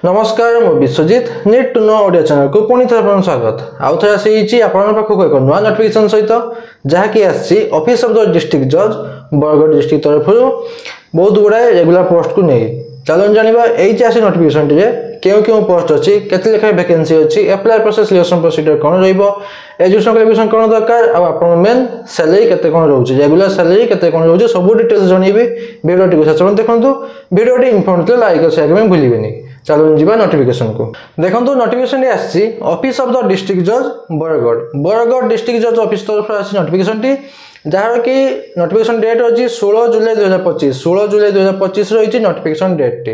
नमस्कार मु Biswajit need to know audio channel को पुणी थर स्वागत आउ थे आसी आपण पाखक एक नुआ नोटिफिकेशन सहित जहाँकि आसी ऑफिस ऑफ द डिस्ट्रिक्ट जज बरगढ़ डिस्ट्रिक्ट तरफ बहुत गुड़ाए रेगुलर पोस्ट को नहीं चलो जाना यही आसी नोटिफिकेशन क्यों क्यों पोस्ट अच्छी केते लेखा वैकेंसी अच्छी अप्लाई प्रोसेस सिलेक्शन प्रोसीजर कौन एजुकेशन क्वालिफिकेशन कौन दरकार और मेन सैलरी केते कौन रोचे रेगुलर सैलरी केते कौन रोचे सब डिटेल्स जनइबी वीडियो को शेष देखो वीडियो इनफॉर्मेटिव लाइक और शेयर करने भूलिबेनी। चलो जीवा नोटिफिकेशन को देखो नोटिफिकेशन आसी ऑफिस ऑफ द डिस्ट्रिक्ट जज बरगढ़ डिस्ट्रिक्ट जज ऑफिस तरफ आसी नोटिफिकेशन टी जहाँ कि नोटिफिकेशन डेट अच्छी 16 जुलाई 2025 रही नोटिफिकेशन डेट टी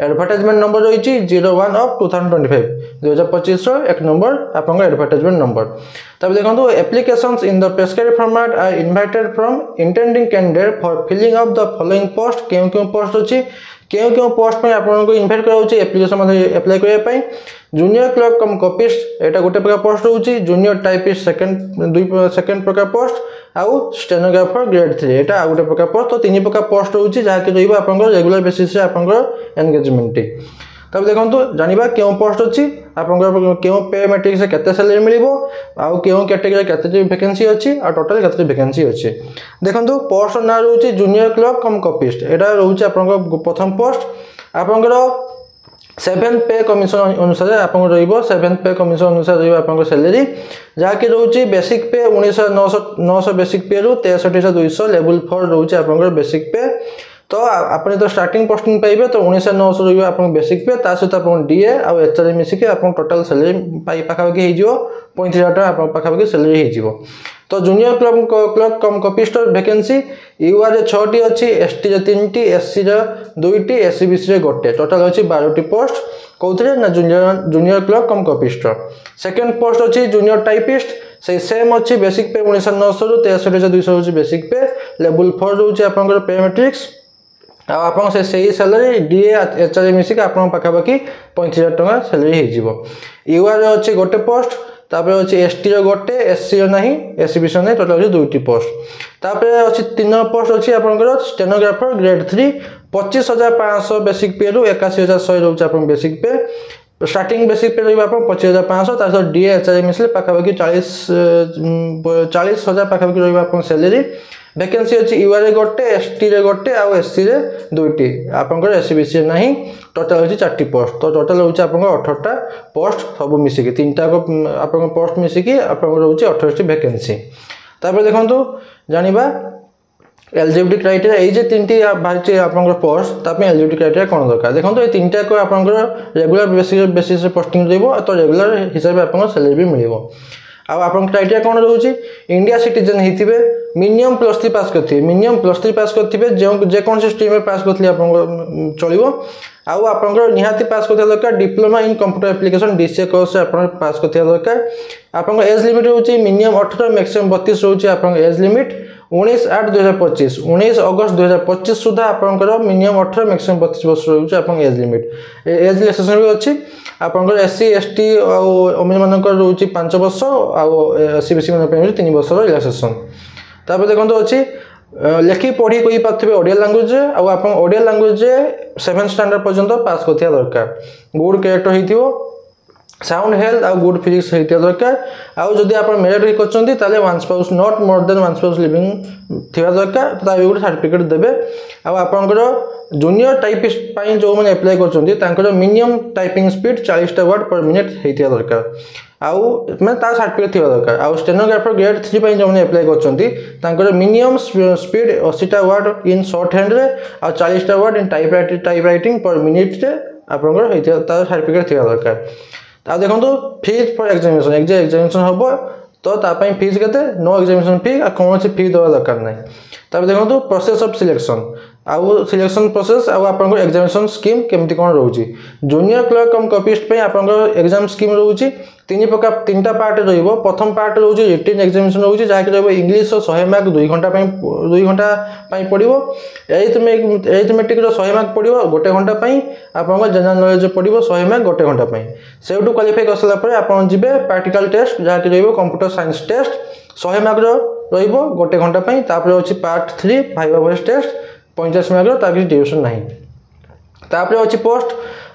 एडवर्टाइजमेंट नंबर रही 01 ऑफ 2025 2025 एक नंबर आप एडवर्टाइजमेंट नंबर तब देखो applications in the prescribed format are invited from intending candidate for filling up the following post क्यों पोस्ट अच्छी क्यों पोस्ट में आपको इनवाइट कराऊँ एप्लिकेशन एप्लाई करने जूनियर क्लर्क कम कॉपिस्ट यहाँ गोटे प्रकार पोस्ट रोचे जूनियर टाइपिस्ट सेकेंड प्रकार पोस्ट आउ स्टेनोग्राफर ग्रेड 3 यहाँ आ गोटे प्रकार पोस्ट तो तीन प्रकार पोस्ट रोचे जहाँकि रेगुलर बेसिस एंगेजमेंट तब देखो जाना क्यों पोस्ट अच्छी आप क्यों पे मैट्रिक से केते सैलरी मिलिबो आउ क्यों कैटेगरी केते वैकेंसी अच्छी और टोटल केते वैकेंसी अच्छी देखो पोस्ट ना रोचे जूनियर क्लर्क कम कॉपिस्ट यहाँ रोचे प्रथम पोस्ट आपंकर 7th पे कमिशन अनुसार आप 7th पे कमिशन अनुसार आप सैलरी जहाँकि रोचे बेसिक पे 19,900 बेसिक पे रु 63,200 लेवल 4 रोचे आप बेसिक पे तो आपने तो स्टार्टिंग पोस्टिंग पाइबे तो 19,900 रही आप बेसिक पे सहित आप डीए आउ एचआर मिसिक आप टोटाल सैलरी पाखापाखि हो 35,000 टका आप पाखापाखि सैलरी हो तो junior clerk cum copyist vacancy UR 6टी अच्छी एसटी 3टी एससी 2टी एससीबीसी गोटे टोटाल अच्छी 12टी पोस्ट कौन ना junior clerk cum copyist second post अच्छी जूनियर टाइपिस्ट से सेम अच्छी बेसिक पे 19,900 रु 63,200 बेसिक पे लेवल 4 रोचे आप पे मैट्रिक्स आप सैलरी डीए एचआर मिसिक आप पाखापाखि 35,000 टका सैलरी हो यूआर अच्छी गोटे पोस्ट तापर अच्छी एसटी गोटे एससी ना एससीबीसी ना टोटाल 2टी पोस्ट तापर अच्छी 3 पोस्ट अच्छी आपंकर स्टेनोग्राफर ग्रेड 3 25,500 बेसिक पे रु 81,100 रोचे आप बेसिक पे स्टार्टिंग बेसिक पे रही 25,500 तार डीए एचआर मिसले पाखापाखि 40,000 पाखापाखि रही आप सैलरी वैकेंसी अच्छी यूआर गोटे एसटी गोटे आउ एससी 2टी आपंकर एससीबीसी ना टोटाल अच्छी 4टी पोस्ट तो टोटाल रोचे आप 18टा पोस्ट सब मिसिकी 3टा आप पोस्ट मिसिकी आप रोचे 28टी वैकेंसी तापर देखो जाना एलिजिबिलिटी क्राइटेरिया ये 3टी बाहरी आप पोस्ट ताप एलिजिबिलिटी क्राइटेरिया कौन दरकार देखो ये 3टा को आप रेगुलर बेसिस पोस्टिंग रही तो रेगुलर हिसाब से आप सैलरी भी मिल आप क्राइटेरिया कौन रोचे इंडिया सिटीजन होते मिनिमम +3 पास करते मिनिमम +3 पास करते जेकोन स्ट्रीम में पास करते चलो आउ आप निहाती पास करते दरकार diploma in computer application DCA course आप पास करते दरकार आप एज लिमिट रोचे मिनिमम 18 मैक्सिमम 32 रोचे आप एज लिमिट 19/8/2025 19 अगस्त 2025 सुधा आपंकर मिनिमम 18 मैक्सिमम 32 वर्ष रोचे आप एज लिमिट एज रिलैक्सेशन भी अच्छी आपंकर एससी एसटी ओमेन मानक रोचे 5 वर्ष आउ एससीबीसी मान 3 वर्ष रिलैक्सेशन तापर देखो अच्छी लेखि पढ़ी कही पारे ओडिया लैंग्वेज आप ओडिया लैंग्वेज 7th स्टैंडर्ड पर्यंत पास करथिया दरकार गुड कैरेक्टर होइथिबो साउंड हेल्थ आउ गुड फिजिक्स होइथिया दरकार आउ जदि आप मैरिड करछन्ती ताले one spouse not more than one spouse living थिबा दरकार ता गुड सर्टिफिकेट देबे आउ आपनकर जूनियर टाइपिस्ट पाई जो माने अप्लाई करछन्ती तांकर minimum typing speed 40 word per minute होइथिया दरकार आउ मैं ता सर्टिफिकेट थिबा दरकार आउ स्टेनोग्राफर ग्रेड 3 पाई जो माने अप्लाई करछन्ती तांकर minimum speed 80 word in short hand रे आ 40 word in type writing per minute रे आपनकर होइथिया ता सर्टिफिकेट थिबा दरकार ता देखो फीस फॉर एग्जामिनेशन हम तो तापाई फीस के नो एग्जामिनेशन फी आ कौन सी फी देवा दरकार ना तापर देखो प्रोसेस ऑफ सिलेक्शन आउ सिलेक्शन प्रोसेस आउ आप एग्जामिनेशन स्कीम केमती कौन रोचे जूनियर क्लर्क कम कॉपिस्ट आप एग्जाम स्कीम रोचे 3टा पार्ट रहिबो प्रथम पार्ट रोचे रिटन एग्जामिनेशन रोचे जहाँकि रहिबो इंग्लिश 100 मार्क 2 घंटा 2 घंटा पड़ो एरिथमेटिक 100 मार्क पड़ो 1 घंटा आप जनरल नॉलेज पड़ो 100 मार्क 1 घंटा से क्वालिफाई कर सारा आप जी प्रैक्टिकल टेस्ट जहाँकि रहिबो कंप्यूटर साइंस टेस्ट 100 मार्क रहिबो 1 घंटा तापर अछि पार्ट 3 5 टेस्ट 50 मार्क ताकि ड्यूरेशन नहीं तापर अच्छी पोस्ट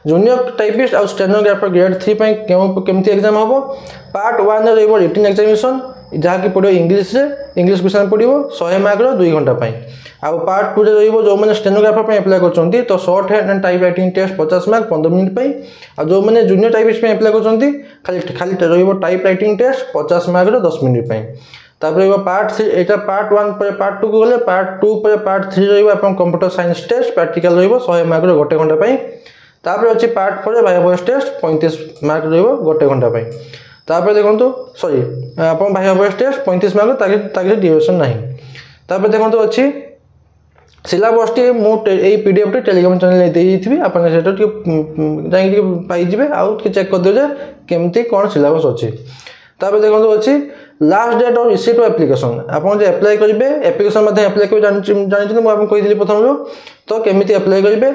जूनियर टाइपिस्ट और स्टेनोग्राफर ग्रेड 3 पे केमती एग्जाम हम पार्ट 1 रो रिटन एग्जामिनेशन जहाँकि पड़ो इंग्लीश इंग्लीश क्वेश्चन पड़ो 100 मार्क 2 घंटा आउ पार्ट 2 रो जो मैंने स्टेनोग्राफर एप्लाय कर तो shorthand and typewriting test 50 mark 15 मिनट आ जो मैंने जूनियर टाइपिस्ट एप्लाय कर खाली खाली टाइप राइटिंग टेस्ट 50 मार्क 10 मिनट तापर पार्ट 3 एटा पार्ट 1 पर पार्ट 2 को गले पार्ट 2 पर पार्ट 3 रहिबा अपन कंप्यूटर साइंस टेस्ट प्रैक्टिकल रहिबो 100 मार्क रो 1 घंटा पई तापर अछि part 4 viva voce test 35 mark रहिबो 1 घंटा पई तापर देखंतु सॉरी अपन बायो वॉइस टेस्ट 35 मार्क ताके ड्यूरेशन नाही तापर देखंतु अछि सिलेबस टी मु ए पीडीएफ टी टेलीग्राम चैनल देइथिबी अपन सेटा टी जाई पाई जिवे आउ चेक कर दे जे केमती कोन सिलेबस अछि तापर देखंतु अछि last date of receipt of application आपन जे अप्लाई करिवे एप्लिकेशन मध्ये अप्लाई कर जानि मु आपन कहि दिली प्रथम तो केमिति अप्लाई करिवे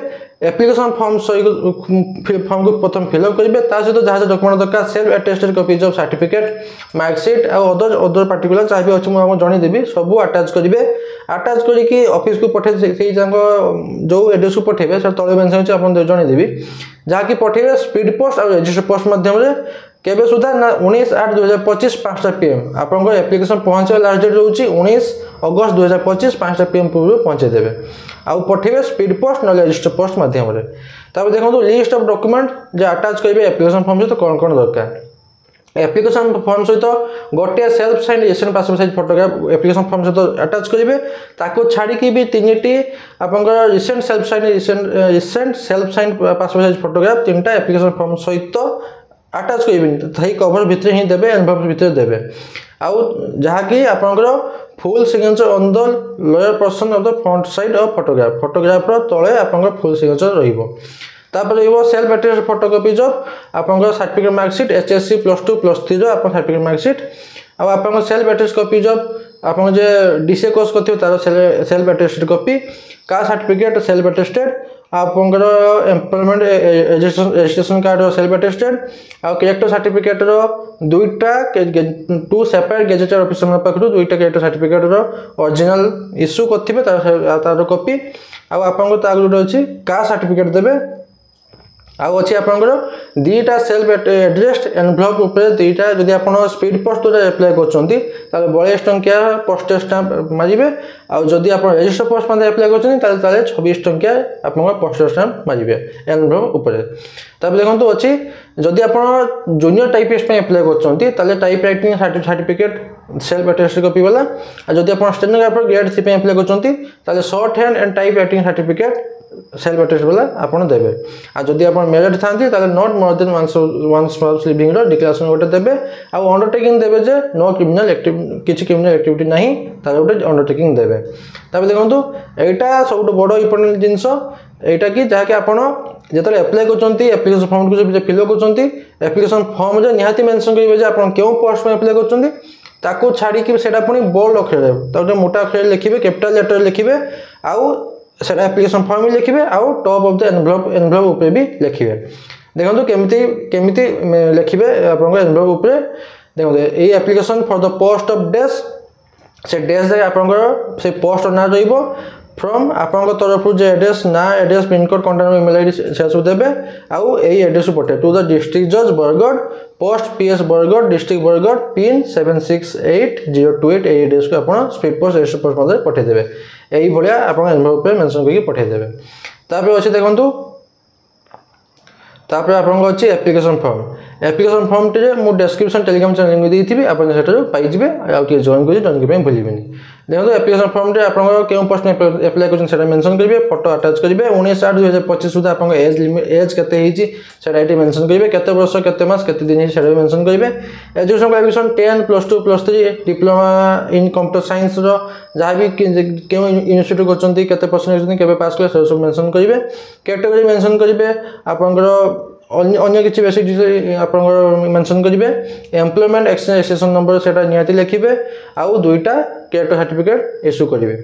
एप्लिकेशन फॉर्म फॉर्म को प्रथम फिल अप करिवे ता सहित जहां डॉक्यूमेंट दरकार self attested copies of certificate marksheet और अदर पर्टिकुलर चाहे अछि मु आपन जणी देबी सब अटैच करिवे अटैच करी कि ऑफिस को पठे सेही जंग जो एड्रेस को पठेबे से तळे मेंशन अछि आपन जणी देबी जहा कि पठेबे स्पीड पोस्ट और रजिस्टर पोस्ट माध्यम रे केबे सुधा 19/8/2025 5टा पीएम आपन एप्लिकेशन पहुंचे लास्ट डेट रहउची 19 अगस्त 2025 5टा पीएम पूर्व पहुंचे देबे आउ पठेबे स्पीड पोस्ट न रजिस्टर पोस्ट माध्यम रे तब देखंतु लिस्ट ऑफ डॉक्यूमेंट जे अटैच करिवे एप्लिकेशन फॉर्म से तो कोन कोन दरकार एप्लिकेशन फॉर्म सहित गोटे सेल्फ साइन एशियन passport size photograph application form सहित अटैच करिवे ताको छाड़ी की भी तीनटी आपन recent self sign passport size photograph तीनटा एप्लिकेशन फॉर्म सहित अटैच करिवे थई कवर भितर ही देबे एनवलप भितर देबे आउ जहा कि आपनकर full signature on the lower portion of the front side of photograph रो तळे आपनकर फुल सिग्नेचर रहिबो तापर रहिबो सेल्फ अटेस्टेड फोटोकॉपीज ऑफ आपनकर सर्टिफिकेट मार्कशीट एचएससी +2 +3 रो आपन सर्टिफिकेट मार्कशीट आ आपनकर सेल्फ अटेस्टेड कॉपीज ऑफ आपन जे डीसीए कोर्स करथियो तार सेल्फ अटेस्टेड कॉपी का सर्टिफिकेट सेल्फ अटेस्टेड आपनकर एम्प्लॉयमेंट रजिस्ट्रेशन कार्ड रो सेल्फ अटेस्टेड आ कैरेक्टर सर्टिफिकेट रो दुईटा टू सेपरेट गेजेटेड ऑफिसर पाखरु दुईटा कैरेक्टर सर्टिफिकेट रो ओरिजिनल इश्यू करथिबे तार कॉपी आ आपनकर तागुड अछि का सर्टिफिकेट देबे आउ अच्छी आपंकर दीटा सेल्फ एड्रेस्ड एनवलप ऊपर दीटा जदि आपण स्पीड पोस्ट अप्लाई करछंती ताले 42 टंकिया पोस्टेज स्टैंप मारिबे आ जदि आपण रजिस्टर पोस्ट मध्ये अप्लाई करछंती ताले 26 टंकिया आपन पोस्टेज स्टैंप मारिबे एनवलप ऊपर तब देखंतु अछि जदि आपण जूनियर टाइपिस्ट पे अप्लाई करछंती ताले type writing certificate self attested copy वाला आ जदि आपण स्टेनोग्राफर ग्रेड 3 पे अप्लाई करछंती ताले shorthand and typewriting certificate self attested वाला आपण देबे आ जदि आपण मेरिट थांती ताले not more than one spouse living रो डिक्लेरेशन गोटे देबे आ अंडरटेकिंग देबे जे नो क्रिमिनल किछि क्रिमिनल एक्टिविटी नाही ताले गोटे अंडरटेकिंग देबे तबे देखंतु एटा सबटो बडो इंपोर्टेंट जिंस एटा कि जहा कि आपण जेतले अप्लाई करचंती एप्लिकेशन फॉर्म को जे फिल करचंती एप्लिकेशन फॉर्म जे निहाती मेंशन करिवे जे आपण केउ पोस्ट में अप्लाई करचंती ताको छाड़ी कि सेटा पुनी बोल्ड अक्षर रे ताको मोटा अक्षर लिखिबे कैपिटल लेटर लिखिबे आउ सेटा एप्लिकेशन फॉर्म में लिखिबे आउ टॉप ऑफ द एनवलप ऊपर भी लिखिबे देखंतु केमिति लिखिबे आपन एनवलप ऊपर देखंतु a application for the post of डेस से डेस जे आपन से पोस्ट ना रहिबो फ्रॉम आपन तरफ जे एड्रेस ना address pin code content email ID से सब देबे आउ ए एड्रेस पठे टू द डिस्ट्रिक्ट जज Bargarh post PS Bargarh district Bargarh pin 768028 ए एड्रेस को आपन स्पीड पोस्ट रजिस्टर पोस्ट मध्ये पठे देबे एई भलिया आपन एनवलप पे मेंशन करके पठे देबे तापर अछि देखंतु तापर आपन को अछि एप्लिकेशन फॉर्म टे मु डिस्क्रिप्शन टेलीग्राम चैनल में देइथिबी आपन सेटा पाई जिवे आ के जॉइन करि जॉइन के पे भूलिबेनी देखो एप्लिकेशन फॉर्म रे आपन केउ पोस्ट में अप्लाई करछन सेटा मेंशन करिवे फोटो अटैच करिवे 19/8/2025 सुधा आपन एज केते हिची सेटा एटी मेंशन करिवे केते वर्ष केते मास केते दिन सेटा मेंशन करिवे education qualification 10 +2 +3 diploma in computer science रो जहा भी केउ यूनिवर्सिटी करछंती केते परसेंटेज केबे पास करे सब मेंशन करिवे कैटेगरी मेंशन करिवे आपन अन्य किसी बेसिक आपन मेंशन करिवे एम्प्लॉयमेंट एक्सटेंशन नंबर सेटा नियाती लिखिबे आउ दुईटा कैरेक्टर सर्टिफिकेट इश्यू करिवे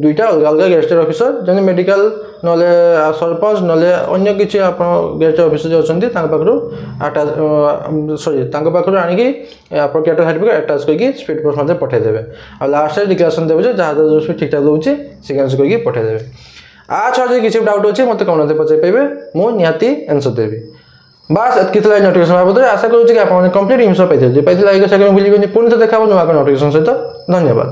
दुईटा अलग अलग गेस्टेड ऑफिसर जने मेडिकल नले सरपंच नले अन्य किसी आपन गेस्टेड ऑफिसर जे अछंती तांग पाखरु अटैच सॉरी तांग पाखरु आनी कि आपन कैरेक्टर सर्टिफिकेट अटैच करके स्पीड पोस्ट मध्ये पठे देबे आ लास्ट रे डिक्लेरेशन देबे जे जहा जो ठीक ठाक होउची सिग्नेचर करके पठे देबे छुआ जो किसी डाउट अच्छे मत कौन पचार पाइबे मु निहाती आंसर देवी बास एतकी नोटिफिकेशन बाबद आशा करूँ कि आप कंप्लीट इनफो पाइले पाइले भूलिए पुणी तो देखा नुआ नोटिफिकेशन सहित धन्यवाद।